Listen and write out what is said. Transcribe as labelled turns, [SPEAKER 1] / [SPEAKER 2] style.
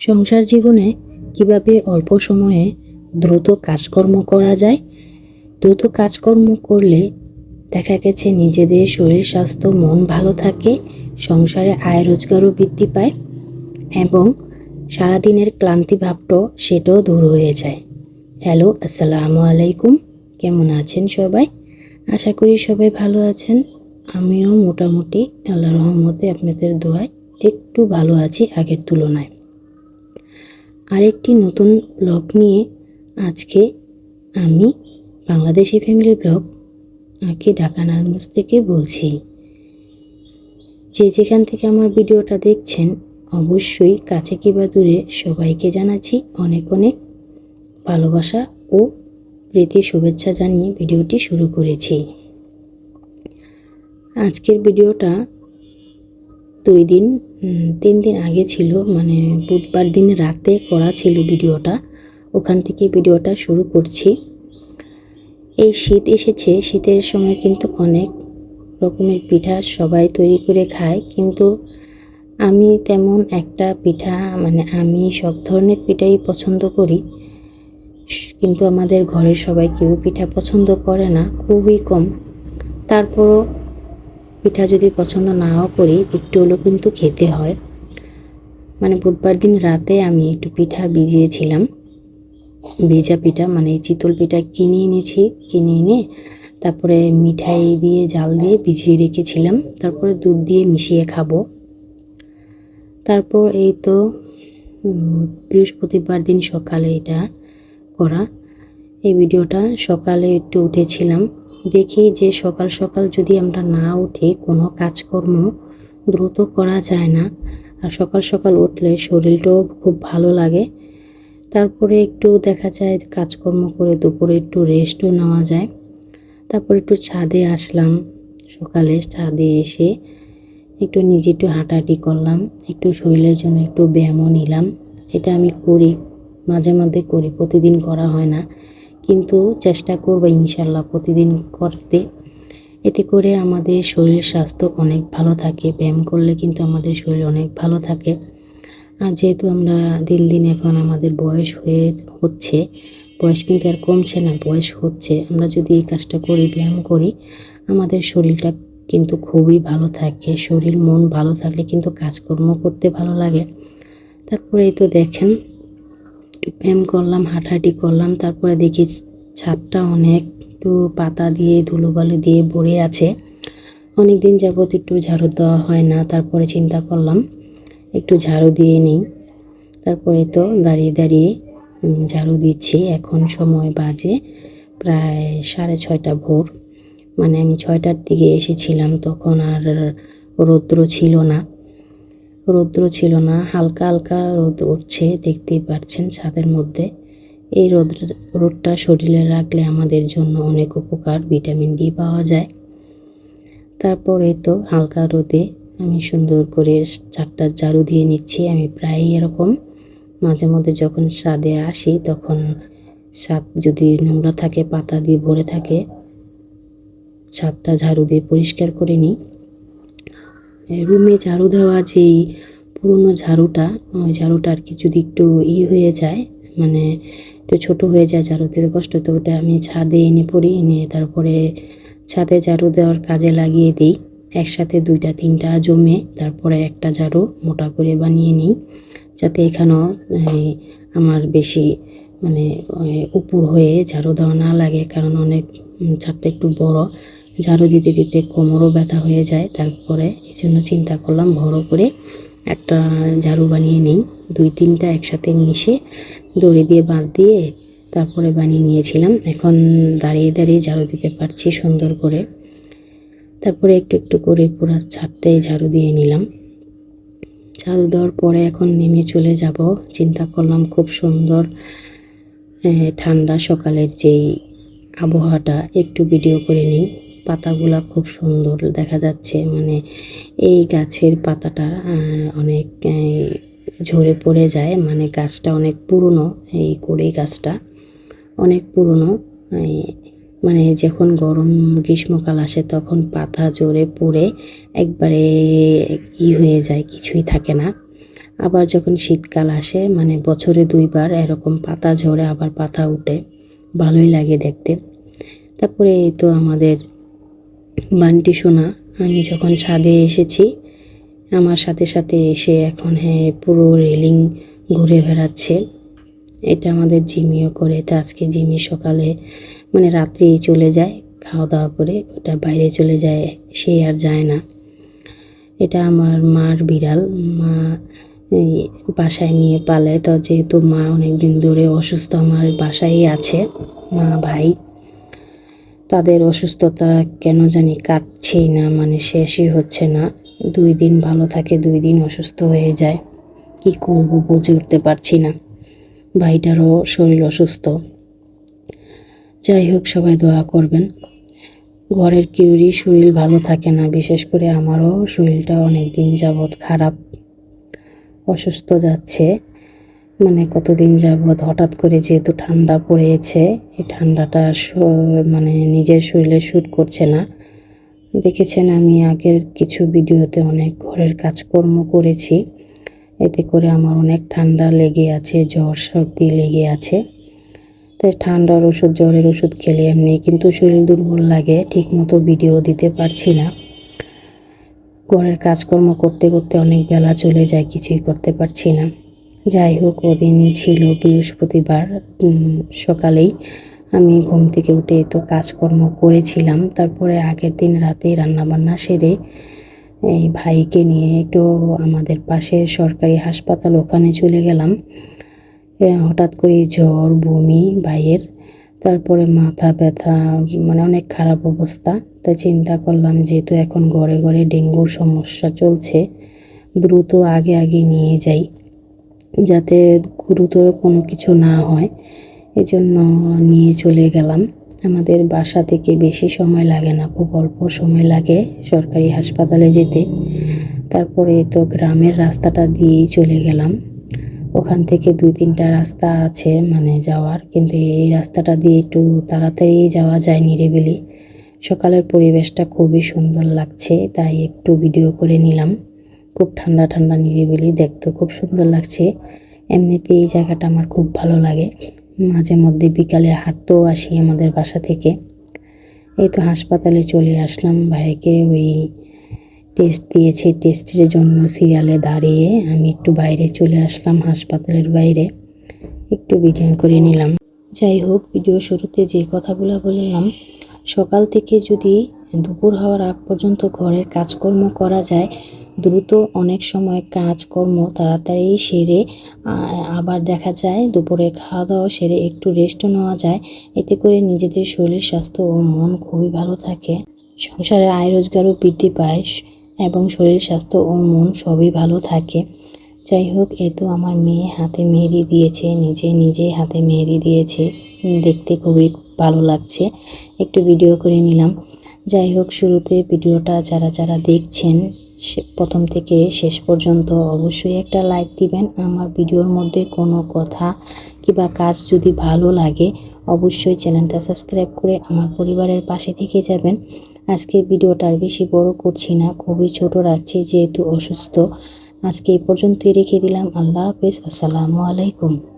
[SPEAKER 1] সংসার জীবনে কিভাবে অল্প সময়ে দ্রুত কাজকর্ম করা যায়। দ্রুত কাজকর্ম করলে দেখা গেছে নিজেদের শরীর স্বাস্থ্য মন ভালো থাকে, সংসারে আয় রোজগারও বৃদ্ধি পায় এবং সারাদিনের ক্লান্তি ভাবটাও সেটাও দূর হয়ে যায়। হ্যালো, আসসালামু আলাইকুম। কেমন আছেন সবাই? আশা করি সবাই ভালো আছেন। আমিও মোটামুটি আল্লাহর রহমতে আপনাদের দোয়ায় একটু ভালো আছি আগের তুলনায়। আরেকটি নতুন ব্লগ নিয়ে আজকে আমি বাংলাদেশি ফ্যামিলি ব্লগ ঢাকা নারায়ণগঞ্জ থেকে বলছি। যে যেখান থেকে আমার ভিডিওটা দেখছেন অবশ্যই কাছে কিংবা দূরে সবাইকে জানাচ্ছি অনেক অনেক ভালোবাসা ও প্রীতি শুভেচ্ছা জানিয়ে ভিডিওটি শুরু করেছি। আজকের ভিডিওটা 3 দিন আগে ছিল, মানে বুধবার দিন রাতে করা ছিল ভিডিওটা, ওখান থেকে ভিডিওটা শুরু করছি। এই শীত এসেছে, শীতের সময় কিন্তু অনেক রকমের পিঠা সবাই তৈরি করে খায়, কিন্তু আমি তেমন একটা পিঠা আমি সব ধরনের পিঠাই পছন্দ করি, কিন্তু আমাদের ঘরের সবাই কেউ পিঠা পছন্দ করে না, খুবই কম। তারপরও পিঠা যদি পছন্দ নাও করি একটু হলেও কিন্তু খেতে হয়। বুধবার দিন রাতে আমি একটু পিঠা ভিজিয়েছিলাম, ভেজা পিঠা চিতল পিঠা কিনে এনে তারপরে মিঠাই দিয়ে জাল দিয়ে ভিজিয়ে রেখেছিলাম, তারপরে দুধ দিয়ে মিশিয়ে খাবো। তারপর এই তো বৃহস্পতিবার দিন সকালে এটা করা। এই ভিডিওটা সকালে একটু উঠেছিলাম, দেখি যে সকাল সকাল যদি আমরা না উঠে কোনো কাজকর্ম দ্রুত করা যায় না, আর সকাল সকাল উঠলে শরীরটাও খুব ভালো লাগে। তারপরে একটু দেখা যায় কাজকর্ম করে দুপুরে একটু রেস্টও নেওয়া যায়। তারপর একটু ছাদে আসলাম, সকালে ছাদে এসে একটু নিজে একটু হাঁটাহাঁটি করলাম, একটু শরীরের জন্য একটু ব্যায়ামও নিলাম। এটা আমি করি, মাঝে মধ্যে করি, প্রতিদিন করা হয় না, কিন্তু চেষ্টা করবো ইনশাল্লাহ প্রতিদিন করতে। এতে করে আমাদের শরীর স্বাস্থ্য অনেক ভালো থাকে, ব্যায়াম করলে কিন্তু আমাদের শরীর অনেক ভালো থাকে। আর যেহেতু আমরা দিন দিন এখন আমাদের বয়স হচ্ছে, বয়স কিন্তু আর কমছে না, বয়স হচ্ছে, আমরা যদি এই কাজটা করি, ব্যায়াম করি, আমাদের শরীরটা কিন্তু খুবই ভালো থাকে। শরীর মন ভালো থাকলে কিন্তু কাজকর্ম করতে ভালো লাগে। তারপরে এই তো দেখেন ব্যায়াম করলাম, হাঁটাহাঁটি করলাম, তারপরে দেখি ছাদটা অনেক একটু পাতা দিয়ে ধুলোবালু দিয়ে ভরে আছে। অনেক দিন যাবত একটু ঝাড়ু দেওয়া হয় না, তারপরে চিন্তা করলাম একটু ঝাড়ু দিয়ে নিই। তারপরে তো দাঁড়িয়ে দাঁড়িয়ে ঝাড়ু দিচ্ছি। এখন সময় বাজে প্রায় 6:30 ভোর, আমি 6টার দিকে এসেছিলাম, তখন আর রৌদ্র ছিল না, হালকা হালকা রোদ উঠছে, দেখতেই পাচ্ছেন ছাদের মধ্যে। এই রোদটা শরীরে রাখলে আমাদের জন্য অনেক উপকার, ভিটামিন ডি পাওয়া যায়। তারপরে তো হালকা রোদে আমি সুন্দর করে ছাদটা ঝাড়ু দিয়ে নিচ্ছি। আমি প্রায় এরকম মাঝে মধ্যে যখন ছাদে আসি তখন ছাদ যদি নোংরা থাকে, পাতা দিয়ে ভরে থাকে, ছাদটা ঝাড়ু দিয়ে পরিষ্কার করে নিই। রুমে ঝাড়ু দেওয়া যেই পুরনো ঝাড়ুটা, ওই ঝাড়ুটা আর কি যদি একটু হয়ে যায়, একটু ছোটো হয়ে যায়, ঝাড়ু দিতে কষ্ট, তো ওটা আমি ছাদে এনে তারপরে ছাদে ঝাড়ু দেওয়ার কাজে লাগিয়ে দিই। একসাথে 2-3টা জমে তারপরে একটা ঝাড়ু মোটা করে বানিয়ে নিই, যাতে এখানেও আমার বেশি উপর হয়ে ঝাড়ু দেওয়া না লাগে, কারণ অনেক ছাদটা একটু বড়, ঝাড়ু দিতে দিতে কোমরও ব্যথা হয়ে যায়। তারপরে এই জন্য চিন্তা করলাম বড় করে একটা ঝাড়ু বানিয়ে নিই। 2-3টা একসাথে মিশে দড়ি দিয়ে বাঁধ দিয়ে তারপরে বানিয়ে নিয়েছিলাম। এখন দাঁড়িয়ে দাঁড়িয়ে ঝাড়ু দিতে পারছি সুন্দর করে। তারপরে একটু একটু করে পুরো ছাদটাই ঝাড়ু দিয়ে নিলাম। ঝাড়ু দেওয়ার পরে এখন নেমে চলে যাব। চিন্তা করলাম খুব সুন্দর ঠান্ডা সকালের যেই আবহাওয়াটা একটু ভিডিও করে নিই। পাতাগুলা খুব সুন্দর দেখা যাচ্ছে, এই গাছের পাতাটা অনেক ঝরে পড়ে যায়, গাছটা অনেক পুরনো, এই কড়ই গাছটা অনেক পুরনো। যখন গ্রীষ্মকাল আসে তখন পাতা ঝরে পড়ে একবারে হয়ে যায়, কিছুই থাকে না। আবার যখন শীতকাল আসে মানে বছরে 2 বার এরকম পাতা ঝরে আবার পাতা উঠে, ভালোই লাগে দেখতে। তারপরে এই তো আমাদের বান্টি সোনা, আমি যখন ছাদে এসেছি আমার সাথে সাথে এসে এখন পুরো রেলিং ঘুরে বেড়াচ্ছে। এটা আমাদের জিমিও করে, তো আজকে জিমি সকালে মানে রাত্রি চলে যায় খাওয়া দাওয়া করে, ওটা বাইরে চলে যায়, সে আর যায় না। এটা আমার মার বিড়াল, মা এই বাসায় নিয়ে পালে। তো যেহেতু মা অনেক দিন ধরে অসুস্থ, আমার বাসায়ই আছে মা ভাই, তাদের অসুস্থতা কেন জানি কাটছেই না, মানে শেষই হচ্ছে না। 2 দিন ভালো থাকে, 2 দিন অসুস্থ হয়ে যায়। কি করব বুঝে উঠতে পারছি না। ভাইটারও শরীর অসুস্থ। যাই হোক, সবাই দোয়া করবেন। ঘরের কেউরই শরীর ভালো থাকে না, বিশেষ করে আমারও শরীরটা অনেক দিন যাবৎ খারাপ, অসুস্থ যাচ্ছে। মানে কতদিন যাবৎ হঠাৎ করে যেহেতু ঠান্ডা পড়েছে, এই ঠান্ডাটা মানে নিজের শরীরে শ্যুট করছে না। দেখেছেন আমি আগের কিছু ভিডিওতে অনেক ঘরের কাজকর্ম করেছি, এতে করে আমার অনেক ঠান্ডা লেগে আছে, জ্বর সর্দি লেগে আছে। তাই ঠান্ডার ওষুধ, জ্বরের ওষুধ খেলে এমনি কিন্তু শরীর দুর্বল লাগে, ঠিকমতো ভিডিও দিতে পারছি না। ঘরের কাজকর্ম করতে করতে অনেক বেলা চলে যায়, কিছুই করতে পারছি না। যাই হোক, ওদিন ছিল বৃহস্পতিবার, সকালেই আমি ঘুম থেকে উঠে তো কাজকর্ম করেছিলাম। তারপরে আগের দিন রাতে রান্নাবান্না সেরে এই ভাইকে নিয়ে একটু আমাদের পাশে সরকারি হাসপাতাল, ওখানে চলে গেলাম। হঠাৎ করে জ্বর, বমি ভাইয়ের, তারপরে মাথা ব্যথা, মানে অনেক খারাপ অবস্থা। তাই চিন্তা করলাম যেহেতু এখন ঘরে ঘরে ডেঙ্গুর সমস্যা চলছে, দ্রুত আগে আগে নিয়ে যাই যাতে গুরুতর কোনো কিছু না হয়। এজন্য নিয়ে চলে গেলাম। আমাদের বাসা থেকে বেশি সময় লাগে না, খুব অল্প সময় লাগে সরকারি হাসপাতালে যেতে। তারপরে তো গ্রামের রাস্তাটা দিয়েই চলে গেলাম। ওখান থেকে 2-3টা রাস্তা আছে মানে যাওয়ার, কিন্তু এই রাস্তাটা দিয়ে একটু তাড়াতাড়ি যাওয়া যায়, নিরিবিলি। সকালের পরিবেশটা খুবই সুন্দর লাগছে, তাই একটু ভিডিও করে নিলাম। খুব ঠান্ডা ঠান্ডা, নিরিবিলি, দেখতে খুব সুন্দর লাগছে। এমনিতেই এই জায়গাটা আমার খুব ভালো লাগে। মাঝে মধ্যে বিকালে হাঁটতেও আসি আমাদের বাসা থেকে। এই তো হাসপাতালে চলে আসলাম, ভাইকে ওই টেস্ট দিয়েছে, টেস্টের জন্য সিরিয়ালে দাঁড়িয়ে আমি একটু বাইরে চলে আসলাম, হাসপাতালের বাইরে একটু ভিডিও করে নিলাম। যাই হোক, ভিডিও শুরুতে যে কথাগুলো বললাম, সকাল থেকে যদি দুপুর হওয়ার আগ পর্যন্ত ঘরের কাজকর্ম করা যায়, দ্রুত অনেক সময় কাজকর্ম তাড়াতাড়ি সেরে আবার দেখা যায় দুপুরে খাওয়া দাওয়া সেরে একটু রেস্টও নেওয়া যায়। এতে করে নিজেদের শরীর স্বাস্থ্য ও মন খুবই ভালো থাকে, সংসারে আয় রোজগারও বৃদ্ধি পায় এবং শরীর স্বাস্থ্য ও মন সবই ভালো থাকে। যাই হোক, এ তো আমার মেয়ে হাতে মেহেদি দিয়েছে, নিজে হাতে মেহেদি দিয়েছে, দেখতে খুবই ভালো লাগছে, একটু ভিডিও করে নিলাম। যাই হোক, শুরুতে ভিডিওটা যারা যারা দেখছেন প্রথম থেকে শেষ পর্যন্ত অবশ্যই একটা লাইক দিবেন। আমার ভিডিওর মধ্যে কোনো কথা কিংবা কাজ যদি ভালো লাগে অবশ্যই চ্যানেলটা সাবস্ক্রাইব করে আমার পরিবারের পাশে থেকে যাবেন। আজকে ভিডিওটা আর বেশি বড় করছি না, খুবই ছোট রাখছি যেহেতু অসুস্থ। আজকে এই পর্যন্তই রেখে দিলাম। আল্লাহ হাফেজ, আসসালামু আলাইকুম।